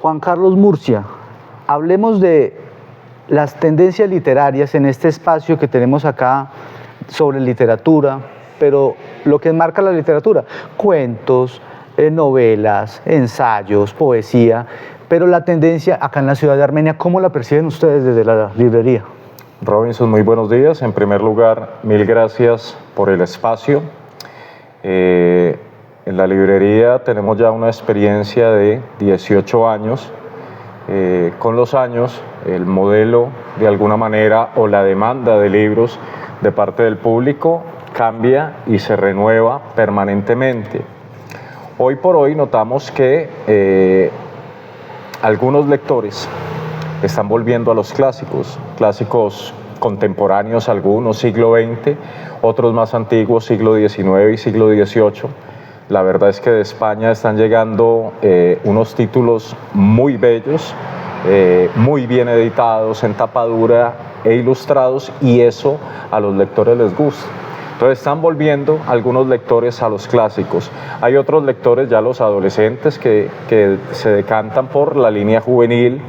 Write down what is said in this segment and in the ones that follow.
Juan Carlos Murcia, hablemos de las tendencias literarias en este espacio que tenemos acá sobre literatura, pero lo que marca la literatura, cuentos, novelas, ensayos, poesía, pero la tendencia acá en la ciudad de Armenia, ¿cómo la perciben ustedes desde la librería? Robinson, muy buenos días. En primer lugar, mil gracias por el espacio. En la librería tenemos ya una experiencia de 18 años. Con los años, el modelo, de alguna manera, o la demanda de libros de parte del público cambia y se renueva permanentemente. Hoy por hoy notamos que algunos lectores están volviendo a los clásicos contemporáneos, algunos siglo XX, otros más antiguos, siglo XIX y siglo XVIII. La verdad es que de España están llegando unos títulos muy bellos, muy bien editados, en tapa dura e ilustrados, y eso a los lectores les gusta. Entonces están volviendo algunos lectores a los clásicos. Hay otros lectores, ya los adolescentes, que se decantan por la línea juvenil.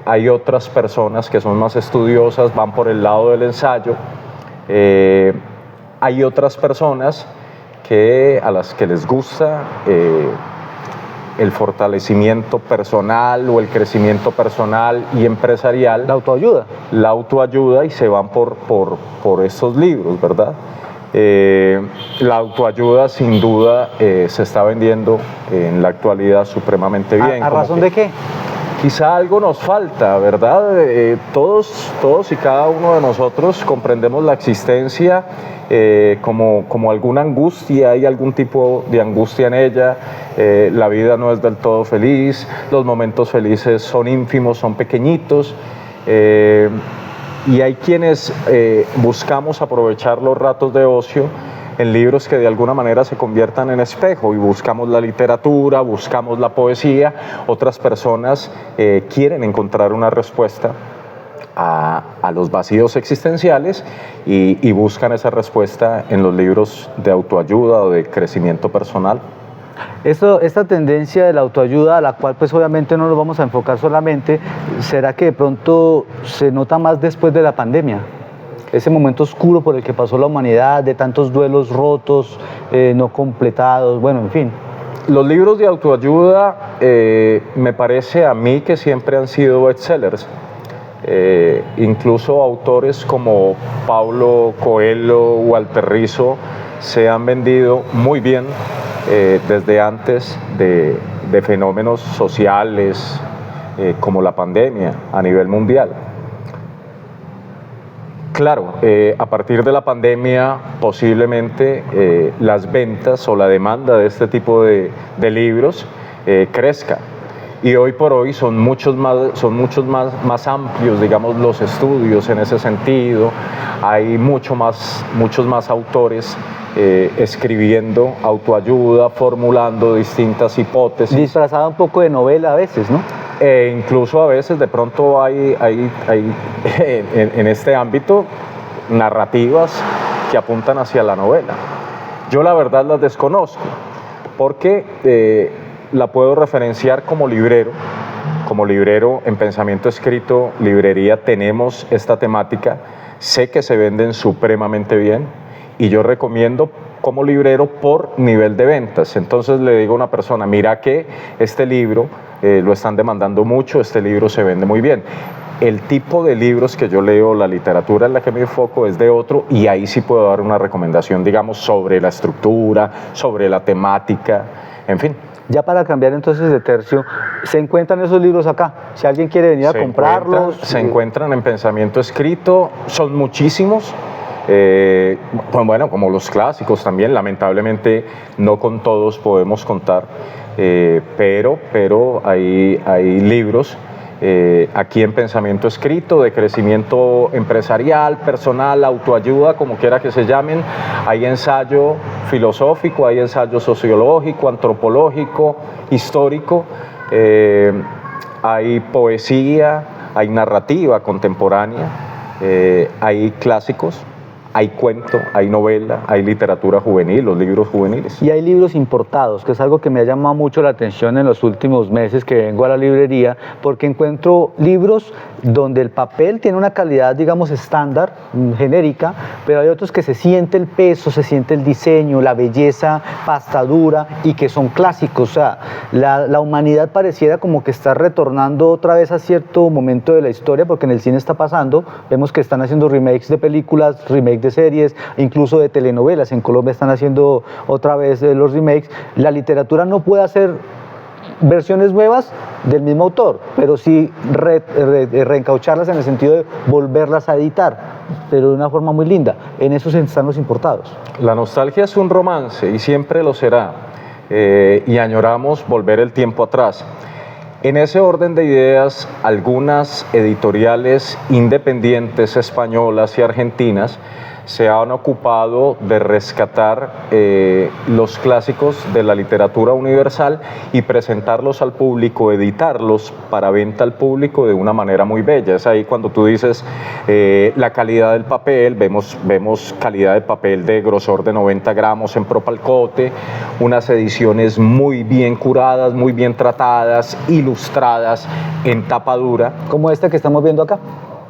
Hay otras personas que son más estudiosas, van por el lado del ensayo. Hay otras personas a las que les gusta el fortalecimiento personal o el crecimiento personal y empresarial. La autoayuda. La autoayuda, y se van por estos libros, ¿verdad? La autoayuda sin duda se está vendiendo en la actualidad supremamente bien. ¿A razón de qué? Quizá algo nos falta, ¿verdad? Todos y cada uno de nosotros comprendemos la existencia como alguna angustia, hay algún tipo de angustia en ella. La vida no es del todo feliz, los momentos felices son ínfimos, son pequeñitos, y hay quienes buscamos aprovechar los ratos de ocio en libros que de alguna manera se conviertan en espejo, y buscamos la literatura, buscamos la poesía. Otras personas quieren encontrar una respuesta a los vacíos existenciales y buscan esa respuesta en los libros de autoayuda o de crecimiento personal. Esta tendencia de la autoayuda, a la cual pues obviamente no nos vamos a enfocar solamente, ¿será que de pronto se nota más después de la pandemia? Ese momento oscuro por el que pasó la humanidad, de tantos duelos rotos, no completados, bueno, en fin. Los libros de autoayuda me parece a mí que siempre han sido bestsellers. Incluso autores como Paulo Coelho, Walter Rizzo, se han vendido muy bien desde antes de fenómenos sociales como la pandemia a nivel mundial. Claro, a partir de la pandemia posiblemente las ventas o la demanda de este tipo de libros crezca, y hoy por hoy son muchos más amplios, digamos, los estudios en ese sentido. Hay muchos más autores escribiendo autoayuda, formulando distintas hipótesis. Disfrazada un poco de novela a veces, ¿no? Incluso a veces de pronto hay en este ámbito narrativas que apuntan hacia la novela. Yo la verdad las desconozco, porque la puedo referenciar como librero. Como librero en Pensamiento Escrito, librería, tenemos esta temática. Sé que se venden supremamente bien, y yo recomiendo como librero por nivel de ventas. Entonces le digo a una persona, mira que este libro lo están demandando mucho, este libro se vende muy bien. El tipo de libros que yo leo, la literatura en la que me enfoco es de otro, y ahí sí puedo dar una recomendación, digamos, sobre la estructura, sobre la temática, en fin. Ya para cambiar entonces de tercio, ¿se encuentran esos libros acá? Si alguien quiere venir a comprarlos. Se encuentran en Pensamiento Escrito, son muchísimos. Bueno, como los clásicos también, lamentablemente no con todos podemos contar, pero hay libros aquí en Pensamiento Escrito de crecimiento empresarial, personal, autoayuda, como quiera que se llamen. Hay ensayo filosófico, hay ensayo sociológico, antropológico, histórico, hay poesía, hay narrativa contemporánea, hay clásicos, hay cuento, hay novela, hay literatura juvenil, los libros juveniles. Y hay libros importados, que es algo que me ha llamado mucho la atención en los últimos meses que vengo a la librería, porque encuentro libros donde el papel tiene una calidad, digamos, estándar, genérica, pero hay otros que se siente el peso, se siente el diseño, la belleza pastadura y que son clásicos. O sea, la humanidad pareciera como que está retornando otra vez a cierto momento de la historia, porque en el cine está pasando, vemos que están haciendo remakes de películas, remakes de series, incluso de telenovelas. En Colombia están haciendo otra vez los remakes. La literatura no puede hacer versiones nuevas del mismo autor, pero sí reencaucharlas en el sentido de volverlas a editar, pero de una forma muy linda. En eso están los importados. La nostalgia es un romance y siempre lo será, y añoramos volver el tiempo atrás. En ese orden de ideas, algunas editoriales independientes españolas y argentinas se han ocupado de rescatar los clásicos de la literatura universal y presentarlos al público, editarlos para venta al público de una manera muy bella. Es ahí cuando tú dices la calidad del papel, vemos calidad de papel de grosor de 90 gramos en propalcote, unas ediciones muy bien curadas, muy bien tratadas, ilustradas en tapa dura. Como esta que estamos viendo acá.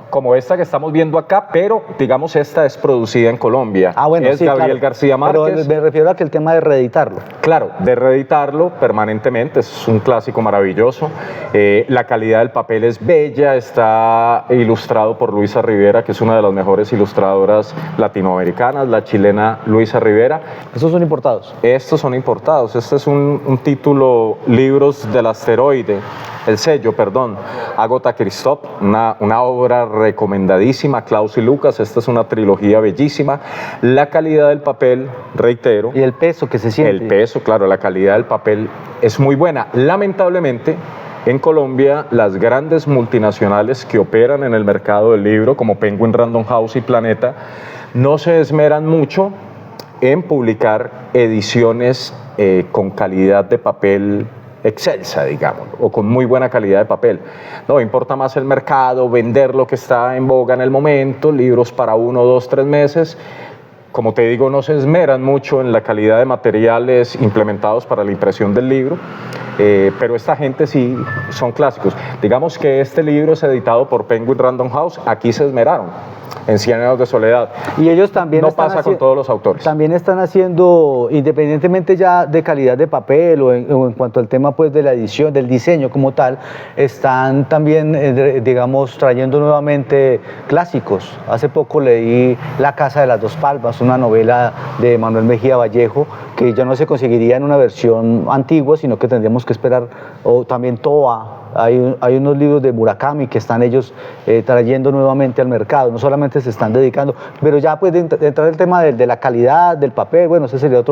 Como esta que estamos viendo acá, pero digamos esta es producida en Colombia. Ah, bueno, es sí, Gabriel claro. García Márquez. Pero me refiero a que el tema de reeditarlo. Claro, de reeditarlo permanentemente, es un clásico maravilloso. La calidad del papel es bella, está ilustrado por Luisa Rivera, que es una de las mejores ilustradoras latinoamericanas, la chilena Luisa Rivera. ¿Esos son importados? Estos son importados. Este es un título, Libros del Asteroide. El sello, perdón, Agatha Christie, una obra recomendadísima, Klaus y Lucas. Esta es una trilogía bellísima. La calidad del papel, reitero. Y el peso que se siente. El peso, claro, la calidad del papel es muy buena. Lamentablemente, en Colombia, las grandes multinacionales que operan en el mercado del libro, como Penguin Random House y Planeta, no se esmeran mucho en publicar ediciones con calidad de papel excelsa, digamos, o con muy buena calidad de papel. No, importa más el mercado, vender lo que está en boga en el momento, libros para 1, 2, 3 meses. Como te digo, no se esmeran mucho en la calidad de materiales implementados para la impresión del libro, pero esta gente sí son clásicos. Digamos que este libro es editado por Penguin Random House, aquí se esmeraron, en 100 años de soledad. Y ellos también no pasa con todos los autores. También están haciendo, independientemente ya de calidad de papel o en cuanto al tema pues de la edición, del diseño como tal, están también, digamos, trayendo nuevamente clásicos. Hace poco leí La Casa de las Dos Palmas, una novela de Manuel Mejía Vallejo, que ya no se conseguiría en una versión antigua, sino que tendríamos que esperar, o también Toa. Hay unos libros de Murakami que están ellos trayendo nuevamente al mercado, no solamente se están dedicando, pero ya puede entrar el tema de la calidad del papel, bueno, esa sería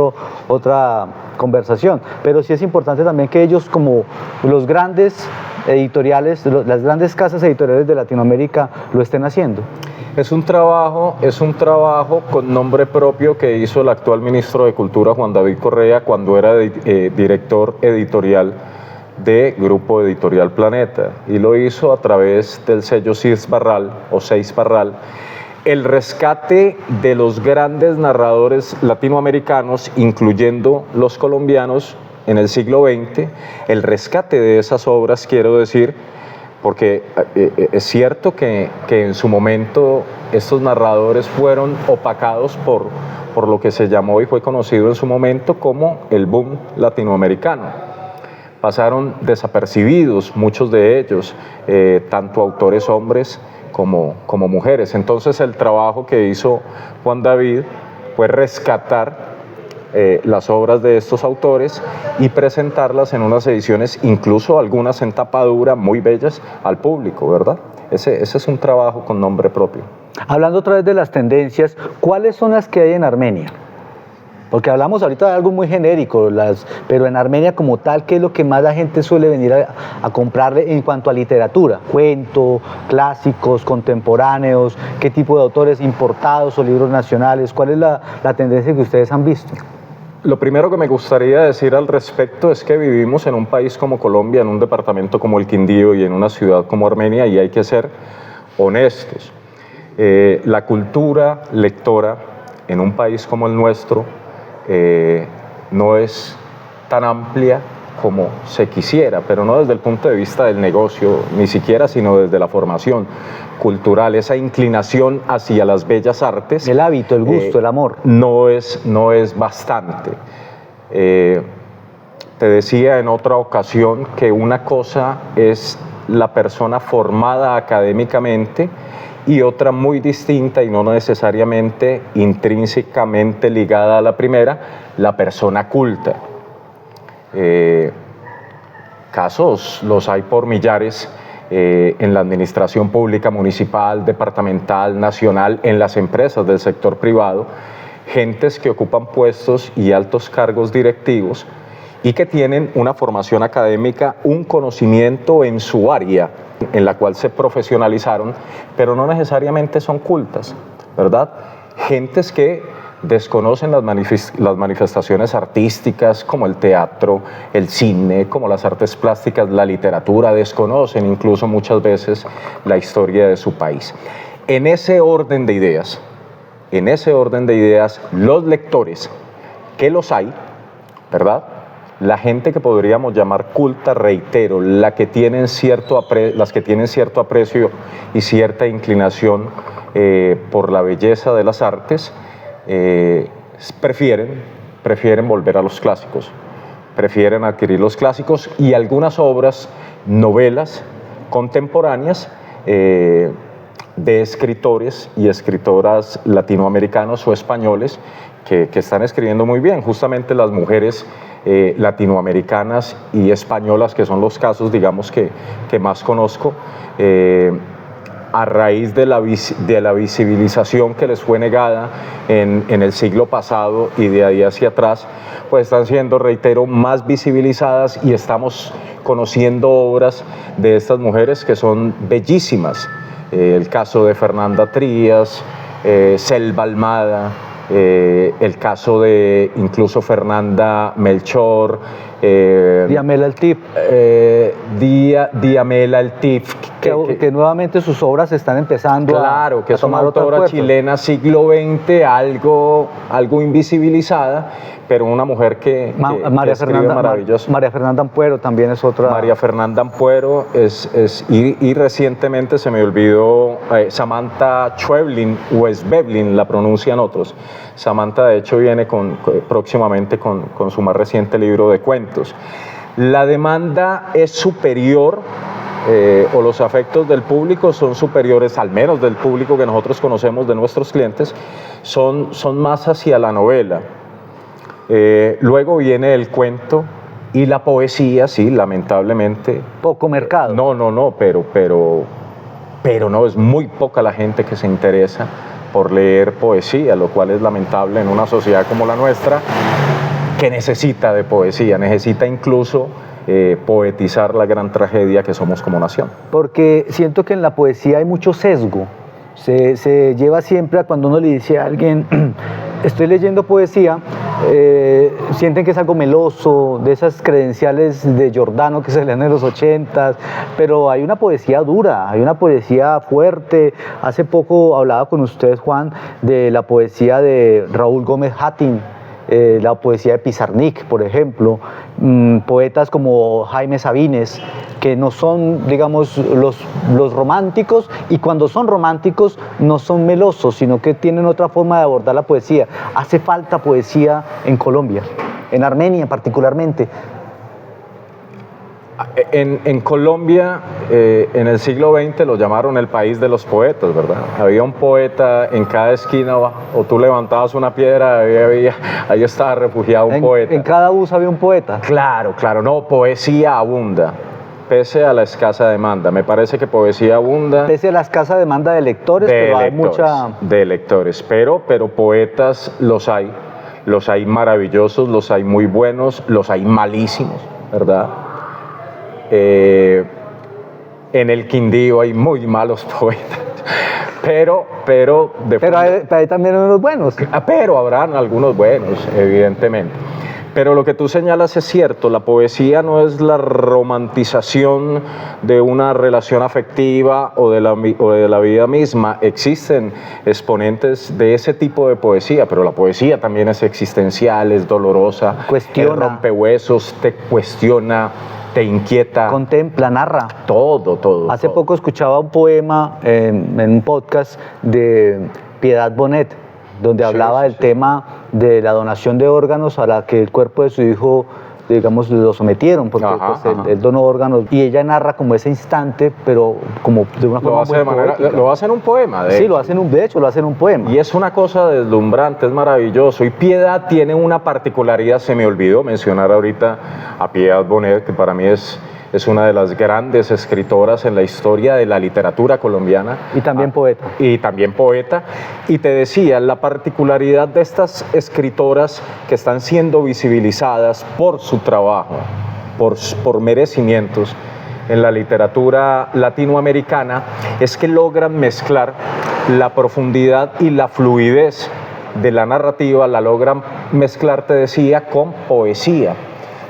otra conversación, pero sí es importante también que ellos, como los grandes editoriales, las grandes casas editoriales de Latinoamérica lo estén haciendo. Es un trabajo con nombre propio que hizo el actual ministro de Cultura, Juan David Correa, cuando era director editorial de Grupo Editorial Planeta, y lo hizo a través del sello Seis Barral, el rescate de los grandes narradores latinoamericanos, incluyendo los colombianos en el siglo XX, el rescate de esas obras, quiero decir, porque es cierto que en su momento estos narradores fueron opacados por lo que se llamó y fue conocido en su momento como el boom latinoamericano. Pasaron desapercibidos muchos de ellos, tanto autores hombres como mujeres. Entonces el trabajo que hizo Juan David fue rescatar las obras de estos autores y presentarlas en unas ediciones, incluso algunas en tapa dura, muy bellas, al público, ¿verdad? Ese es un trabajo con nombre propio. Hablando otra vez de las tendencias, ¿cuáles son las que hay en Armenia? Porque hablamos ahorita de algo muy genérico, pero en Armenia como tal, ¿qué es lo que más la gente suele venir a comprarle en cuanto a literatura? Cuento, clásicos, contemporáneos, ¿qué tipo de autores importados o libros nacionales? ¿Cuál es la tendencia que ustedes han visto? Lo primero que me gustaría decir al respecto es que vivimos en un país como Colombia, en un departamento como el Quindío y en una ciudad como Armenia, y hay que ser honestos. La cultura lectora en un país como el nuestro no es tan amplia como se quisiera, pero no desde el punto de vista del negocio, ni siquiera, sino desde la formación cultural, esa inclinación hacia las bellas artes. El hábito, el gusto, el amor. No es bastante. Te decía en otra ocasión que una cosa es la persona formada académicamente y otra muy distinta y no necesariamente intrínsecamente ligada a la primera, la persona culta. Casos los hay por millares en la administración pública, municipal, departamental, nacional, en las empresas del sector privado, gentes que ocupan puestos y altos cargos directivos y que tienen una formación académica, un conocimiento en su área en la cual se profesionalizaron, pero no necesariamente son cultas, ¿verdad? Gentes que desconocen las manifestaciones artísticas como el teatro, el cine, como las artes plásticas, la literatura, desconocen incluso muchas veces la historia de su país. En ese orden de ideas, los lectores, que los hay, ¿verdad? La gente que podríamos llamar culta, reitero, las que tienen cierto aprecio y cierta inclinación por la belleza de las artes, prefieren volver a los clásicos, prefieren adquirir los clásicos y algunas obras, novelas contemporáneas de escritores y escritoras latinoamericanos o españoles que están escribiendo muy bien. Justamente las mujeres latinoamericanas y españolas, que son los casos, digamos, que más conozco, a raíz de la visibilización que les fue negada en el siglo pasado y de ahí hacia atrás, pues están siendo, reitero, más visibilizadas y estamos conociendo obras de estas mujeres que son bellísimas. El caso de Fernanda Trías, Selva Almada, el caso de incluso Fernanda Melchor, Diamela El Tip. Diamela El Tip. Que nuevamente sus obras están empezando claro, que a es una tomar otro autora cuerpo. chilena siglo XX, algo invisibilizada, pero una mujer que escribe maravilloso. María Fernanda Ampuero también es otra. María Fernanda Ampuero y recientemente se me olvidó Samantha Schweblin o Schweblin, la pronuncian otros. Samantha de hecho viene próximamente con su más reciente libro de cuentos. La demanda es superior o los afectos del público son superiores, al menos del público que nosotros conocemos de nuestros clientes, son más hacia la novela. Luego viene el cuento y la poesía, sí, lamentablemente. Poco mercado. No, pero no, es muy poca la gente que se interesa por leer poesía, lo cual es lamentable en una sociedad como la nuestra, que necesita de poesía, necesita incluso poetizar la gran tragedia que somos como nación. Porque siento que en la poesía hay mucho sesgo. Se lleva siempre a cuando uno le dice a alguien, estoy leyendo poesía, sienten que es algo meloso, de esas credenciales de Giordano que se leen en los 80s, pero hay una poesía dura, hay una poesía fuerte. Hace poco hablaba con usted, Juan, de la poesía de Raúl Gómez Hatín, la poesía de Pizarnik, por ejemplo, poetas como Jaime Sabines, que no son, digamos, los románticos, y cuando son románticos no son melosos, sino que tienen otra forma de abordar la poesía. Hace falta poesía en Colombia, en Armenia particularmente. En Colombia, en el siglo XX lo llamaron el país de los poetas, ¿verdad? Había un poeta en cada esquina, o tú levantabas una piedra, ahí estaba refugiado un poeta. En cada bus había un poeta. Claro, no, poesía abunda, pese a la escasa demanda. Me parece que poesía abunda. Pese a la escasa demanda de lectores, pero hay mucha... De lectores, pero poetas los hay maravillosos, los hay muy buenos, los hay malísimos, ¿verdad? En el Quindío hay muy malos poetas, pero hay también unos buenos. Pero habrán algunos buenos, evidentemente. Pero lo que tú señalas es cierto, la poesía no es la romantización de una relación afectiva o de la vida misma. Existen exponentes de ese tipo de poesía, pero la poesía también es existencial, es dolorosa, Cuestiona. Rompehuesos, te cuestiona, te inquieta. Contempla, narra. Todo. Hace poco escuchaba un poema en un podcast de Piedad Bonet, donde hablaba del tema de la donación de órganos a la que el cuerpo de su hijo, digamos, lo sometieron, porque él donó órganos, y ella narra como ese instante, pero como de una forma muy poética. Lo hace en un poema, de hecho lo hace en un poema. Y es una cosa deslumbrante, es maravilloso. Y Piedad tiene una particularidad, se me olvidó mencionar ahorita a Piedad Bonet, que para mí es una de las grandes escritoras en la historia de la literatura colombiana. Y también poeta. Y también poeta. Y te decía, la particularidad de estas escritoras que están siendo visibilizadas por su trabajo, por merecimientos en la literatura latinoamericana, es que logran mezclar la profundidad y la fluidez de la narrativa, la logran mezclar, te decía, con poesía.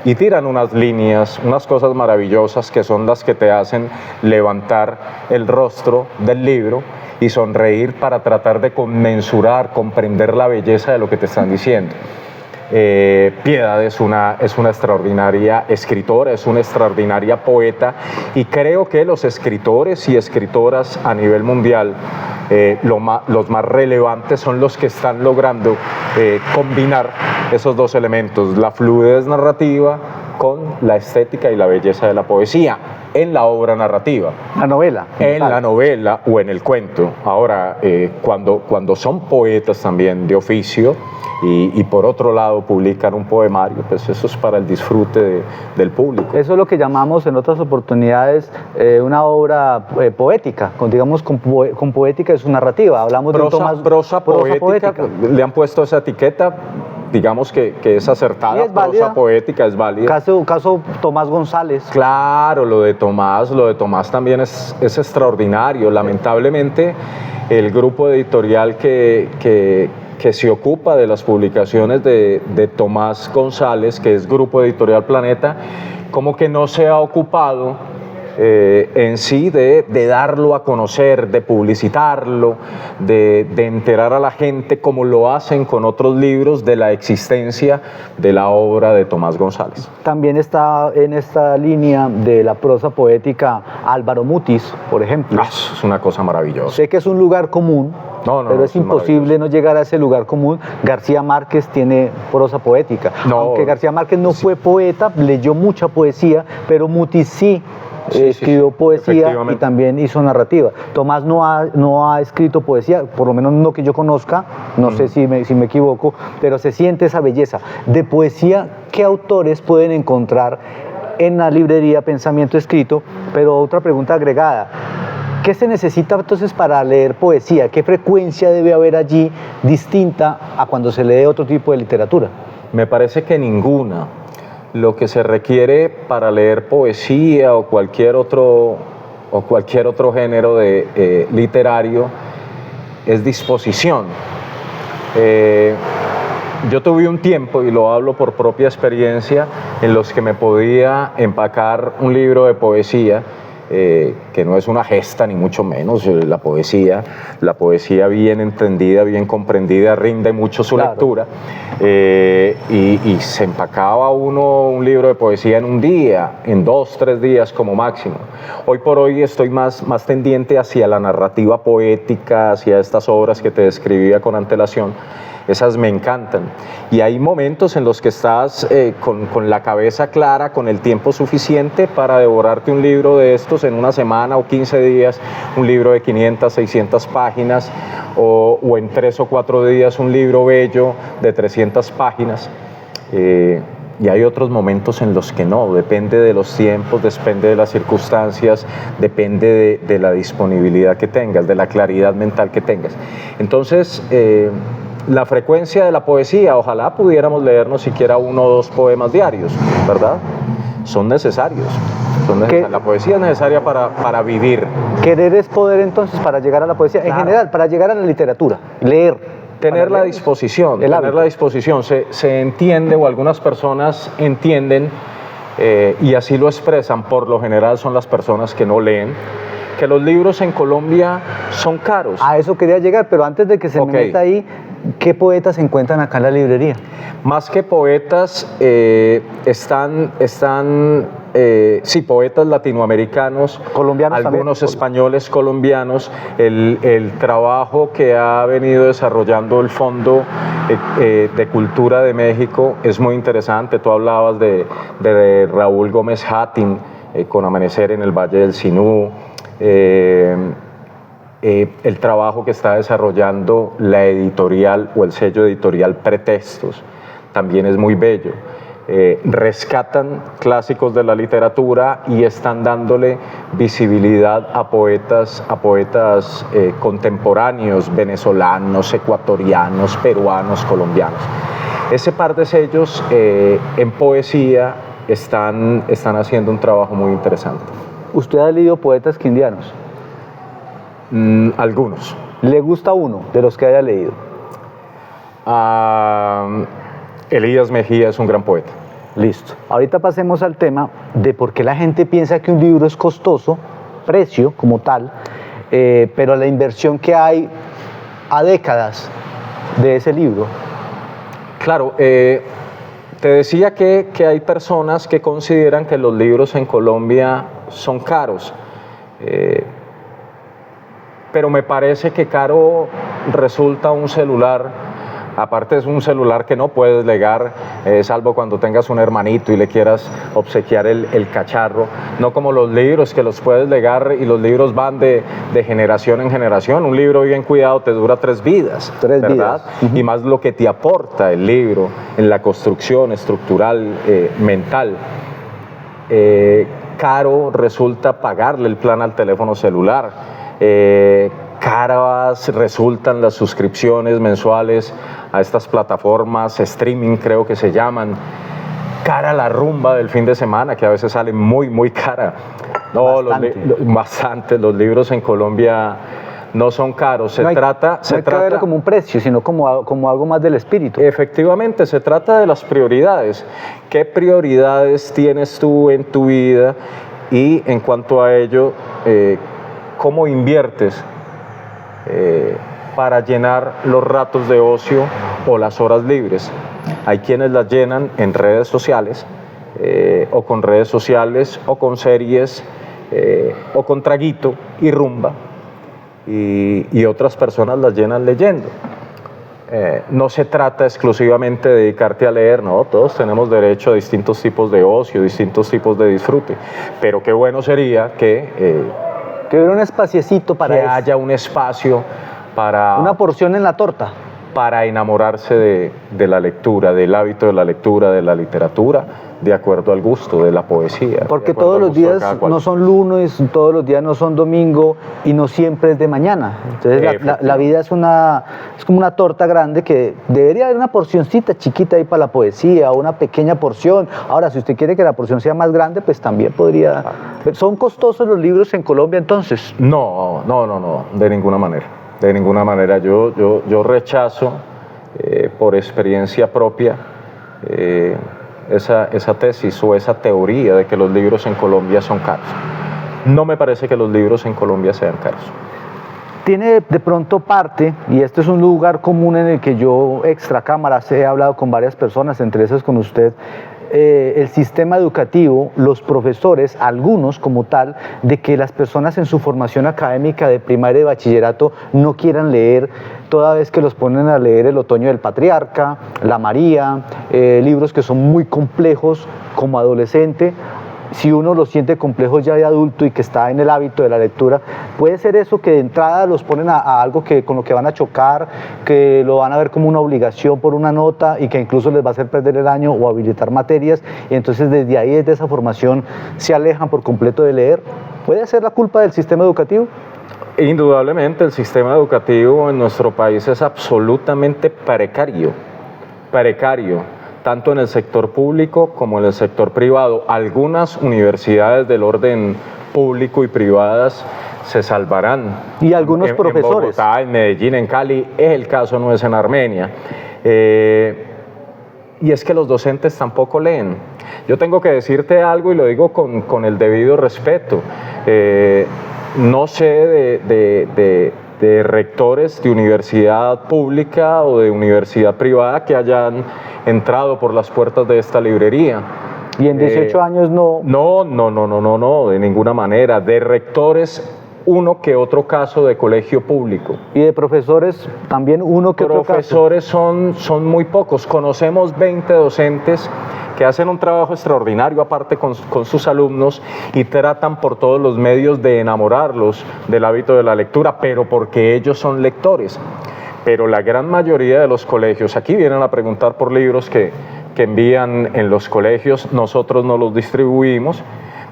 Y tiran unas líneas, unas cosas maravillosas que son las que te hacen levantar el rostro del libro y sonreír para tratar de conmensurar, comprender la belleza de lo que te están diciendo. Piedad es una extraordinaria escritora, es una extraordinaria poeta, y creo que los escritores y escritoras a nivel mundial, los más relevantes son los que están logrando combinar esos dos elementos, la fluidez narrativa con la estética y la belleza de la poesía en la obra narrativa. La novela. En la novela o en el cuento. Ahora, cuando son poetas también de oficio y por otro lado publican un poemario, pues eso es para el disfrute del público. Eso es lo que llamamos en otras oportunidades una obra poética, con poética de su narrativa. Hablamos de prosa poética. Le han puesto esa etiqueta. Digamos que es acertada, es válida. Prosa poética es válida. Caso Tomás González. Claro, lo de Tomás también es extraordinario. Lamentablemente, el grupo editorial que se ocupa de las publicaciones de Tomás González, que es Grupo Editorial Planeta, como que no se ha ocupado en sí de darlo a conocer, de publicitarlo, de enterar a la gente como lo hacen con otros libros de la existencia de la obra de Tomás González. También está en esta línea de la prosa poética Álvaro Mutis, por ejemplo. Es una cosa maravillosa. Sé que es un lugar común, pero es imposible no llegar a ese lugar común. García Márquez tiene prosa poética. Aunque García Márquez no fue poeta, leyó mucha poesía, pero Mutis sí. Escribió poesía y también hizo narrativa. Tomás no ha escrito poesía, por lo menos no que yo conozca, no sé si me equivoco, pero se siente esa belleza. De poesía, ¿qué autores pueden encontrar en la librería Pensamiento Escrito? Pero otra pregunta agregada, ¿qué se necesita entonces para leer poesía? ¿Qué frecuencia debe haber allí distinta a cuando se lee otro tipo de literatura? Me parece que ninguna. Lo que se requiere para leer poesía o cualquier otro género literario es disposición. Yo tuve un tiempo, y lo hablo por propia experiencia, en los que me podía empacar un libro de poesía, que no es una gesta ni mucho menos. La poesía bien entendida, bien comprendida, rinde mucho su lectura, y se empacaba uno un libro de poesía en un día, en 2, 3 días como máximo. Hoy por hoy estoy más tendiente hacia la narrativa poética, hacia estas obras que te describía con antelación. Esas me encantan. Y hay momentos en los que estás con la cabeza clara, con el tiempo suficiente para devorarte un libro de estos en una semana o 15 días, un libro de 500, 600 páginas, o en 3 o 4 días un libro bello de 300 páginas. Y hay otros momentos en los que no, depende de los tiempos, depende de las circunstancias, depende de la disponibilidad que tengas, de la claridad mental que tengas. Entonces, la frecuencia de la poesía, ojalá pudiéramos leernos siquiera 1 o 2 poemas diarios, ¿verdad? Son necesarios. La poesía es necesaria para vivir. Querer es poder, entonces, para llegar a la poesía, en general, para llegar a la literatura, leer. Tener la leer. disposición, El tener hábito. la disposición. Se entiende, o algunas personas entienden, y así lo expresan, por lo general son las personas que no leen, que los libros en Colombia son caros. A eso quería llegar, pero antes de que se Ok. me meta ahí, ¿qué poetas se encuentran acá en la librería? Más que poetas, sí, poetas latinoamericanos, Colombianos también. algunos españoles, colombianos. El trabajo que ha venido desarrollando el Fondo de Cultura de México es muy interesante. Tú hablabas de Raúl Gómez Hattin, con Amanecer en el Valle del Sinú. El trabajo que está desarrollando la editorial o el sello editorial Pretextos también es muy bello. Rescatan clásicos de la literatura y están dándole visibilidad a poetas contemporáneos, venezolanos, ecuatorianos, peruanos, colombianos. Ese par de sellos en poesía están haciendo un trabajo muy interesante. ¿Usted ha leído poetas quindianos? Algunos. ¿Le gusta uno de los que haya leído? Elías Mejía es un gran poeta. Listo. Ahorita pasemos al tema de por qué la gente piensa que un libro es costoso, precio como tal, pero la inversión que hay a décadas de ese libro. Claro, te decía que hay personas que consideran que los libros en Colombia son caros, pero me parece que caro resulta un celular. Aparte es un celular que no puedes legar, salvo cuando tengas un hermanito y le quieras obsequiar el cacharro. No como los libros, que los puedes legar y los libros van de generación en generación. Un libro bien cuidado te dura 3 vidas, 3 ¿verdad? vidas. Y más lo que te aporta el libro en la construcción estructural, mental. Caro resulta pagarle el plan al teléfono celular. Caras resultan las suscripciones mensuales a estas plataformas, streaming creo que se llaman. Cara la rumba del fin de semana, que a veces sale muy, muy cara. No, bastante. Los libros en Colombia no son caros. No hay que verlo como un precio, sino como algo más del espíritu. Efectivamente, se trata de las prioridades. ¿Qué prioridades tienes tú en tu vida? Y en cuanto a ello, ¿cómo inviertes para llenar los ratos de ocio o las horas libres? Hay quienes las llenan en redes sociales, o con redes sociales, o con series, o con traguito y rumba, y otras personas las llenan leyendo. No se trata exclusivamente de dedicarte a leer, no, todos tenemos derecho a distintos tipos de ocio, distintos tipos de disfrute, pero qué bueno sería que hubiera un espaciecito para que eso. haya un espacio para... Una porción en la torta. Para enamorarse de la lectura, del hábito de la lectura, de la literatura, de acuerdo al gusto, de la poesía. Porque todos los días no son lunes, todos los días no son domingo y no siempre es de mañana. Entonces la vida es como una torta grande que debería haber una porcioncita chiquita ahí para la poesía, una pequeña porción. Ahora, si usted quiere que la porción sea más grande, pues también podría... ¿Son costosos los libros en Colombia entonces? No, de ninguna manera. De ninguna manera. Yo rechazo, por experiencia propia, esa tesis o esa teoría de que los libros en Colombia son caros. No me parece que los libros en Colombia sean caros. Tiene de pronto parte, y este es un lugar común en el que yo extra cámaras he hablado con varias personas, entre esas con usted, el sistema educativo, los profesores, algunos como tal, de que las personas en su formación académica de primaria y bachillerato no quieran leer, toda vez que los ponen a leer El otoño del patriarca, La María, libros que son muy complejos como adolescente. Si uno lo siente complejo ya de adulto y que está en el hábito de la lectura, puede ser eso que de entrada los ponen a algo con lo que van a chocar, que lo van a ver como una obligación por una nota y que incluso les va a hacer perder el año o habilitar materias, y entonces desde ahí, desde esa formación, se alejan por completo de leer. ¿Puede ser la culpa del sistema educativo? Indudablemente el sistema educativo en nuestro país es absolutamente precario, tanto en el sector público como en el sector privado. Algunas universidades del orden público y privadas se salvarán. Y algunos profesores. En Bogotá, en Medellín, en Cali, el caso no es en Armenia. Y es que los docentes tampoco leen. Yo tengo que decirte algo y lo digo con el debido respeto. No sé de rectores de universidad pública o de universidad privada que hayan entrado por las puertas de esta librería. Y en 18 años no. No, de ninguna manera. De rectores, uno que otro caso de colegio público. Y de profesores también uno que otro caso. Profesores son muy pocos. Conocemos 20 docentes que hacen un trabajo extraordinario aparte con sus alumnos y tratan por todos los medios de enamorarlos del hábito de la lectura, pero porque ellos son lectores. Pero la gran mayoría de los colegios, aquí vienen a preguntar por libros que envían en los colegios, nosotros no los distribuimos,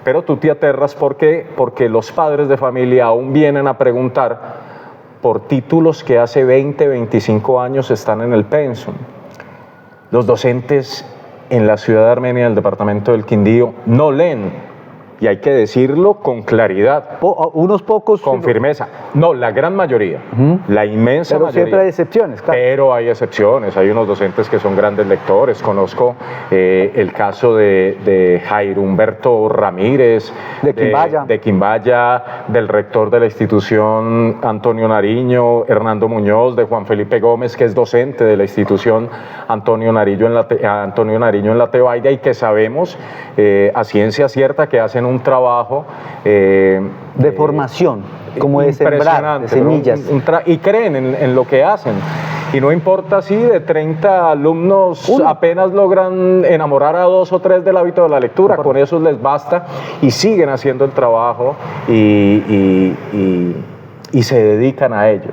pero tú te aterras porque los padres de familia aún vienen a preguntar por títulos que hace 20, 25 años están en el pensum. Los docentes en la ciudad de Armenia, en el departamento del Quindío, no leen. Y hay que decirlo con claridad. Unos pocos. Con firmeza. No, la gran mayoría. La inmensa mayoría. Pero siempre hay excepciones, claro. Pero hay excepciones. Hay unos docentes que son grandes lectores. Conozco el caso de Jairo Humberto Ramírez. De Quimbaya. Del rector de la institución Antonio Nariño, Hernando Muñoz, de Juan Felipe Gómez, que es docente de la institución Antonio Nariño en la Tebaida y que sabemos a ciencia cierta que hacen un trabajo de formación, como de sembrar, de semillas. Y creen en lo que hacen. Y no importa si de 30 alumnos apenas logran enamorar a 2 o 3 del hábito de la lectura, con eso les basta y siguen haciendo el trabajo y se dedican a ello.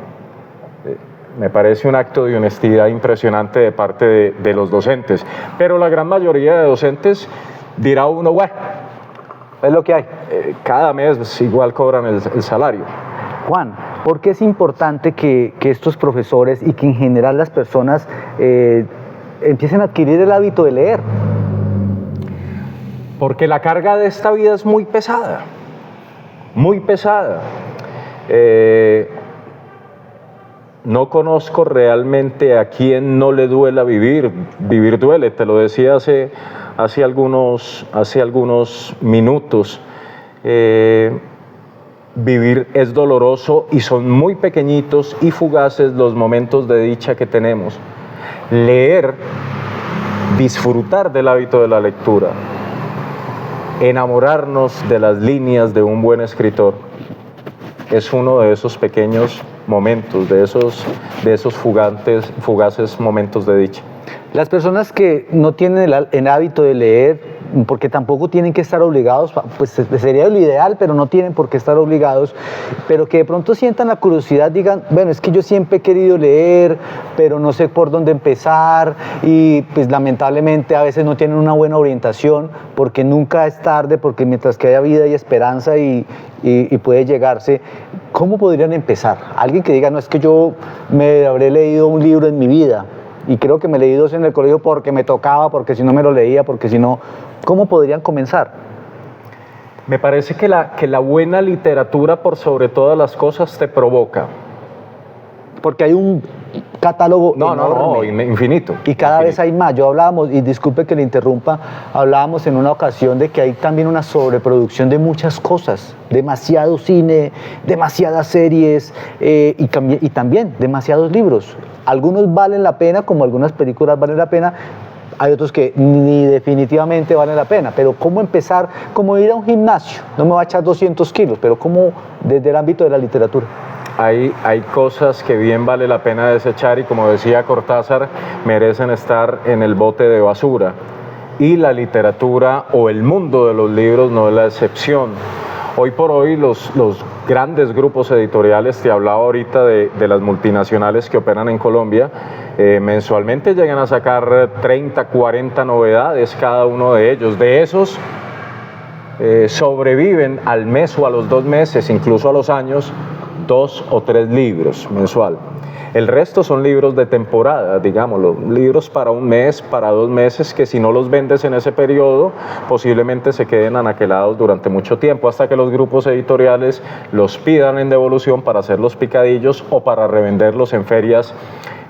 Me parece un acto de honestidad impresionante de parte de los docentes. Pero la gran mayoría de docentes dirá uno, bueno, es lo que hay. Cada mes igual cobran el salario. Juan, ¿por qué es importante que estos profesores y que en general las personas empiecen a adquirir el hábito de leer? Porque la carga de esta vida es muy pesada. Muy pesada. No conozco realmente a quien no le duela vivir. Vivir duele, te lo decía hace algunos minutos. Vivir es doloroso y son muy pequeñitos y fugaces los momentos de dicha que tenemos. Leer, disfrutar del hábito de la lectura, enamorarnos de las líneas de un buen escritor, es uno de esos pequeños momentos, de esos fugaces momentos de dicha. Las personas que no tienen el hábito de leer, porque tampoco tienen que estar obligados, pues sería lo ideal, pero no tienen por qué estar obligados, pero que de pronto sientan la curiosidad, digan, bueno, es que yo siempre he querido leer, pero no sé por dónde empezar, y pues lamentablemente a veces no tienen una buena orientación, porque nunca es tarde, porque mientras que haya vida y esperanza y puede llegarse. ¿Cómo podrían empezar? Alguien que diga, no, es que yo me habré leído un libro en mi vida, y creo que me leí 2 en el colegio porque me tocaba, porque si no me lo leía, porque si no... ¿Cómo podrían comenzar? Me parece que la buena literatura, por sobre todas las cosas, te provoca. Porque hay un catálogo enorme. Infinito. Y cada vez hay más. Yo hablábamos, y disculpe que le interrumpa, hablábamos en una ocasión de que hay también una sobreproducción de muchas cosas. Demasiado cine, demasiadas series y también demasiados libros. Algunos valen la pena, como algunas películas valen la pena. Hay otros que ni definitivamente valen la pena, pero ¿cómo empezar? Como ir a un gimnasio, no me va a echar 200 kilos, pero ¿cómo desde el ámbito de la literatura? Hay cosas que bien vale la pena desechar y, como decía Cortázar, merecen estar en el bote de basura. Y la literatura o el mundo de los libros no es la excepción. Hoy por hoy los grandes grupos editoriales, te hablaba ahorita de las multinacionales que operan en Colombia, mensualmente llegan a sacar 30, 40 novedades cada uno de ellos. De esos sobreviven al mes o a los 2 meses, incluso a los años, 2 o 3 libros mensual. El resto son libros de temporada, digámoslo, libros para un mes, para 2 meses, que si no los vendes en ese periodo, posiblemente se queden anaquelados durante mucho tiempo, hasta que los grupos editoriales los pidan en devolución para hacer los picadillos o para revenderlos en ferias.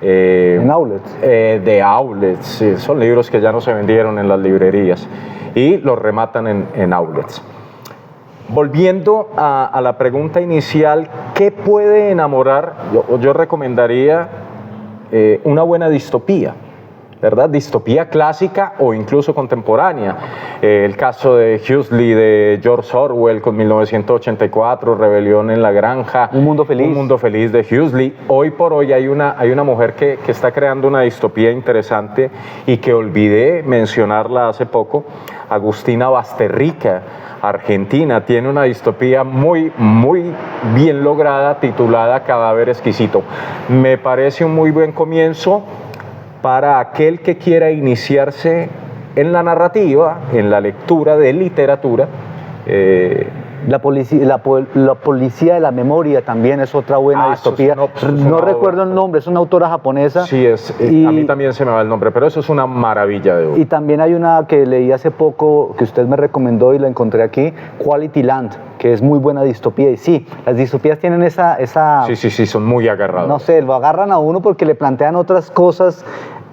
En outlets. De outlets, sí, son libros que ya no se vendieron en las librerías y los rematan en outlets. Volviendo a la pregunta inicial, ¿qué puede enamorar? Yo recomendaría una buena distopía, ¿verdad? Distopía clásica o incluso contemporánea. El caso de Huxley, de George Orwell con 1984, Rebelión en la Granja. Un mundo feliz. Un mundo feliz de Huxley. Hoy por hoy hay una mujer que está creando una distopía interesante y que olvidé mencionarla hace poco, Agustina Basterrica, Argentina, tiene una distopía muy bien lograda titulada Cadáver Exquisito. Me parece un muy buen comienzo para aquel que quiera iniciarse en la narrativa, en la lectura de literatura. La policía de la memoria también es otra buena distopía. No recuerdo el nombre, es una autora japonesa. Sí, a mí también se me va el nombre, pero eso es una maravilla de obra. Y también hay una que leí hace poco, que usted me recomendó y la encontré aquí, Quality Land, que es muy buena distopía. Y sí, las distopías tienen esa... Sí, son muy agarrados. No sé, lo agarran a uno porque le plantean otras cosas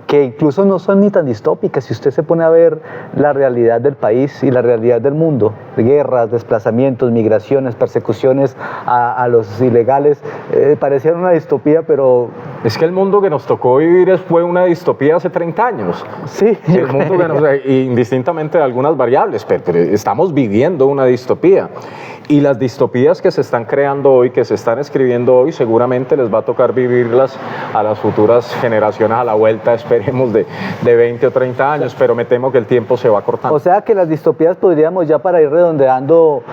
que incluso no son ni tan distópicas. Si usted se pone a ver la realidad del país y la realidad del mundo, guerras, desplazamientos, migraciones, persecuciones a los ilegales, parecieron una distopía, pero... Es que el mundo que nos tocó vivir fue una distopía hace 30 años. Sí. El mundo indistintamente de algunas variables, pero estamos viviendo una distopía. Y las distopías que se están creando hoy, que se están escribiendo hoy, seguramente les va a tocar vivirlas a las futuras generaciones a la vuelta, esperemos, de 20 o 30 años, pero me temo que el tiempo se va cortando. O sea que las distopías podríamos ya, para ir redondeando,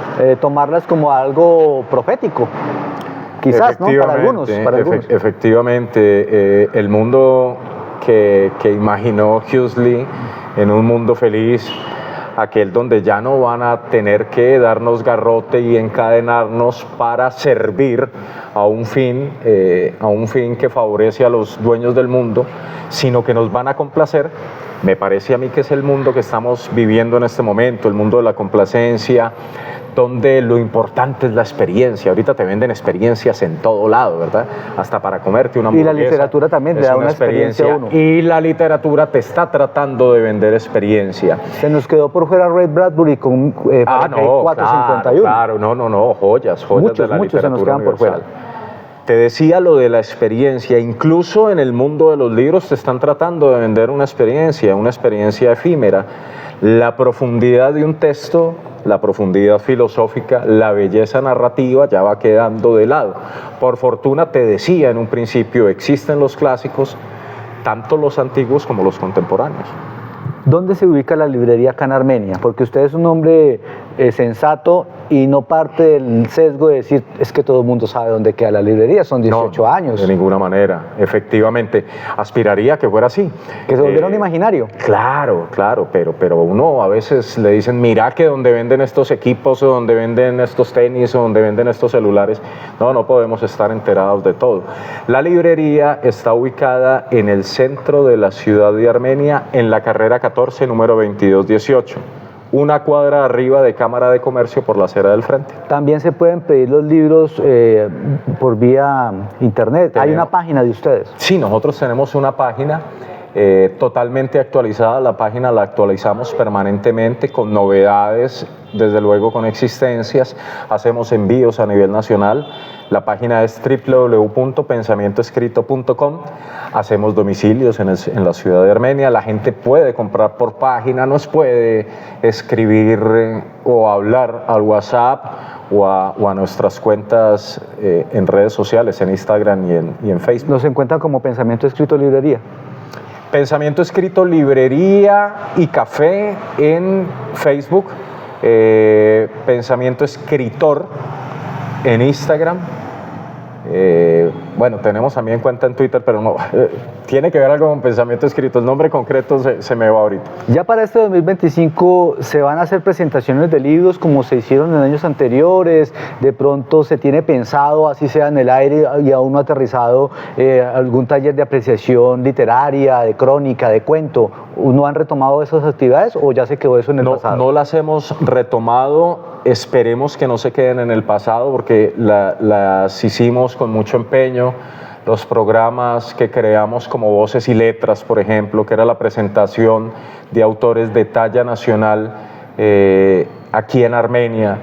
tomarlas como algo profético. Quizás, ¿no? Para algunos. Efectivamente, el mundo que imaginó Huxley en un mundo feliz, aquel donde ya no van a tener que darnos garrote y encadenarnos para servir a un fin que favorece a los dueños del mundo, sino que nos van a complacer. Me parece a mí que es el mundo que estamos viviendo en este momento, el mundo de la complacencia, donde lo importante es la experiencia. Ahorita te venden experiencias en todo lado, ¿verdad? Hasta para comerte una hamburguesa. Y la literatura también te da una experiencia a uno. Y la literatura te está tratando de vender experiencia. Se nos quedó por fuera Ray Bradbury con 451. Claro, no, joyas de la literatura se nos quedan por fuera. Te decía lo de la experiencia, incluso en el mundo de los libros te están tratando de vender una experiencia efímera. La profundidad de un texto, la profundidad filosófica, la belleza narrativa ya va quedando de lado. Por fortuna, te decía en un principio, existen los clásicos, tanto los antiguos como los contemporáneos. ¿Dónde se ubica la librería acá en Armenia? Porque usted es un hombre sensato y no parte del sesgo de decir es que todo el mundo sabe dónde queda la librería, son 18 años. De ninguna manera, efectivamente. Aspiraría que fuera así. Que se volviera un imaginario. Claro, pero uno a veces le dicen, mira que donde venden estos equipos, o donde venden estos tenis, o donde venden estos celulares. No podemos estar enterados de todo. La librería está ubicada en el centro de la ciudad de Armenia, en la carrera 14, número 2218. Una cuadra arriba de Cámara de Comercio por la acera del frente. También se pueden pedir los libros por vía internet. ¿Hay una página de ustedes? Sí, nosotros tenemos una página totalmente actualizada. La página la actualizamos permanentemente con novedades, desde luego con existencias. Hacemos envíos a nivel nacional. La página es www.pensamientoescrito.com. Hacemos domicilios en la ciudad de Armenia. La gente puede comprar por página, nos puede escribir o hablar al WhatsApp o a nuestras cuentas en redes sociales, en Instagram y en Facebook. ¿Nos encuentran como Pensamiento Escrito Librería? Pensamiento Escrito Librería y Café en Facebook. Pensamiento Escritor en Instagram. Bueno, tenemos también cuenta en Twitter, pero no, tiene que ver algo con pensamiento escrito. El nombre concreto se me va ahorita. Ya para este 2025 se van a hacer presentaciones de libros como se hicieron en años anteriores. De pronto se tiene pensado, así sea en el aire y aún no aterrizado, algún taller de apreciación literaria, de crónica, de cuento. ¿No han retomado esas actividades o ya se quedó eso en el pasado? No las hemos retomado. Esperemos que no se queden en el pasado porque las hicimos con mucho empeño. Los programas que creamos como Voces y Letras, por ejemplo, que era la presentación de autores de talla nacional aquí en Armenia,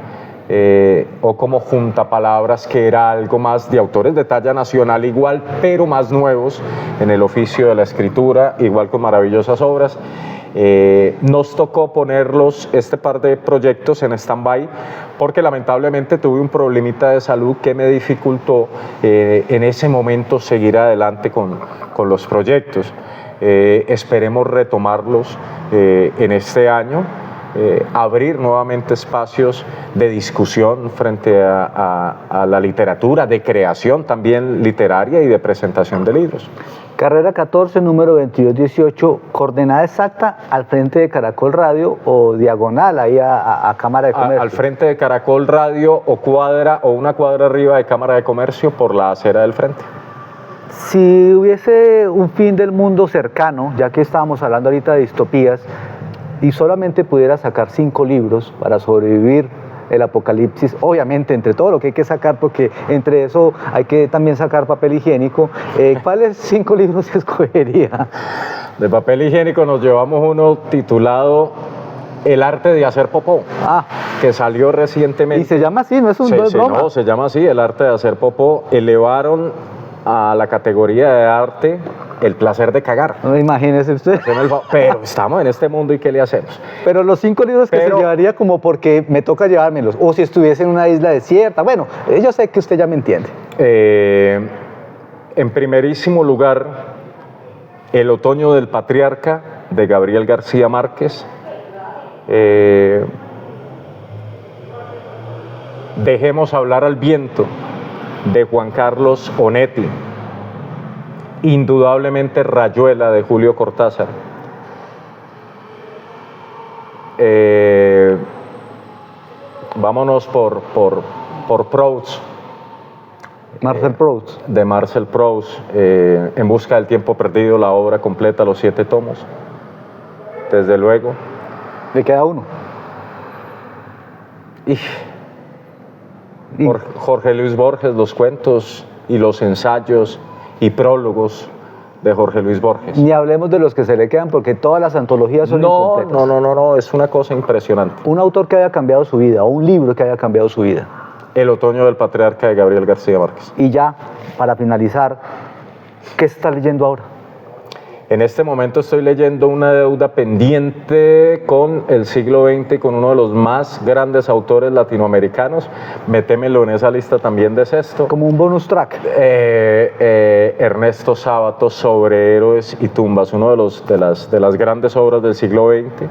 o como Juntapalabras, que era algo más de autores de talla nacional igual, pero más nuevos en el oficio de la escritura, igual con maravillosas obras. Nos tocó ponerlos, este par de proyectos, en stand-by porque lamentablemente tuve un problemita de salud que me dificultó en ese momento seguir adelante con los proyectos. Esperemos retomarlos en este año, abrir nuevamente espacios de discusión frente a la literatura, de creación también literaria y de presentación de libros. Carrera 14, número 2218, coordenada exacta al frente de Caracol Radio o diagonal ahí a Cámara de Comercio. Al frente de Caracol Radio o una cuadra arriba de Cámara de Comercio por la acera del frente. Si hubiese un fin del mundo cercano, ya que estábamos hablando ahorita de distopías, y solamente pudiera sacar 5 libros para sobrevivir el apocalipsis, obviamente entre todo lo que hay que sacar, porque entre eso hay que también sacar papel higiénico, ¿cuáles 5 libros escogería? De papel higiénico nos llevamos uno titulado El arte de hacer popó, que salió recientemente. Y se llama así, no es broma. No, se llama así, El arte de hacer popó. Elevaron a la categoría de arte el placer de cagar. No, imagínese usted. Pero estamos en este mundo y ¿qué le hacemos? Pero los 5 libros que se llevaría como porque me toca llevármelos, o si estuviese en una isla desierta, bueno, yo sé que usted ya me entiende. En primerísimo lugar, El otoño del patriarca, de Gabriel García Márquez. Dejemos hablar al viento, de Juan Carlos Onetti. Indudablemente Rayuela, de Julio Cortázar. Vámonos por Proust. Marcel Proust. De Marcel Proust, En busca del tiempo perdido, la obra completa, los 7 tomos. Desde luego. ¿Le queda uno? Jorge Luis Borges, los cuentos y los ensayos y prólogos de Jorge Luis Borges. Ni hablemos de los que se le quedan porque todas las antologías son incompletas. No, es una cosa impresionante. Un autor que haya cambiado su vida o un libro que haya cambiado su vida. El otoño del patriarca, de Gabriel García Márquez. Y ya, para finalizar, ¿qué está leyendo ahora? En este momento estoy leyendo Una deuda pendiente con el siglo XX y con uno de los más grandes autores latinoamericanos. Métemelo en esa lista también de sexto. Como un bonus track. Ernesto Sábato, Sobre héroes y tumbas, uno de las grandes obras del siglo XX.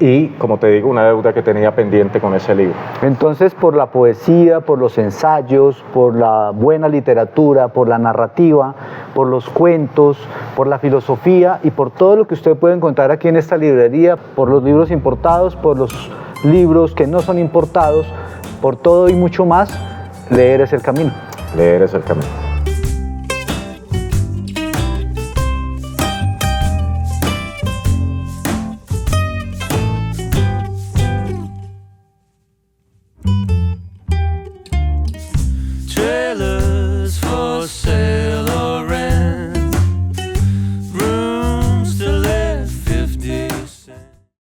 Y, como te digo, una deuda que tenía pendiente con ese libro. Entonces, por la poesía, por los ensayos, por la buena literatura, por la narrativa, por los cuentos, por la filosofía y por todo lo que usted puede encontrar aquí en esta librería, por los libros importados, por los libros que no son importados, por todo y mucho más, leer es el camino. Leer es el camino.